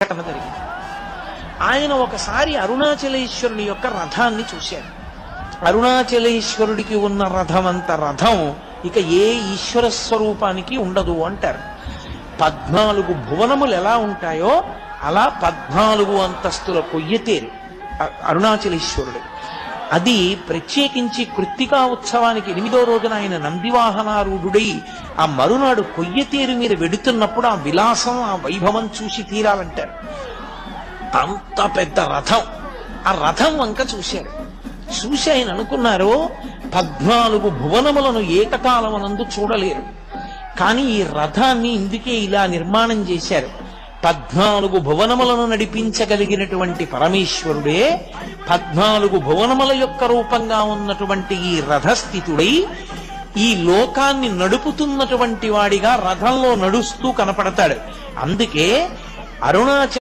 ఘటన జరిగింది. ఆయన ఒకసారి అరుణాచలేశ్వరుని యొక్క రథాన్ని చూశారు. అరుణాచలేశ్వరుడికి ఉన్న రథం అంత రథం ఇక ఏ ఈశ్వర స్వరూపానికి ఉండదు అంటారు. 14 భువనములు ఎలా ఉంటాయో అలా 14 అంతస్తుల కొయ్యతేరు అరుణాచలేశ్వరుడు. అది ప్రత్యేకించి కృత్తికా ఉత్సవానికి 8వ రోజున ఆయన నందివాహనారూఢుడై ఆ మరునాడు కొయ్యతేరు మీద వెడుతున్నప్పుడు ఆ విలాసం ఆ వైభవం చూసి తీరాలంటారు. అంత పెద్ద రథం, ఆ రథం వంక చూశారు. చూసి ఆయన అనుకున్నారు, 14 భువనములను ఏకకాలమునందు చూడలేరు, కానీ ఈ రథాన్ని ఇందుకే ఇలా నిర్మాణం చేశారు. 14 భువనములను నడిపించగలిగినటువంటి పరమేశ్వరుడే 14 భువనముల యొక్క రూపంగా ఉన్నటువంటి ఈ రథస్థితుడై ఈ లోకాన్ని నడుపుతున్నటువంటి వాడిగా రథంలో నడుస్తూ కనపడతాడు. అందుకే అరుణాచల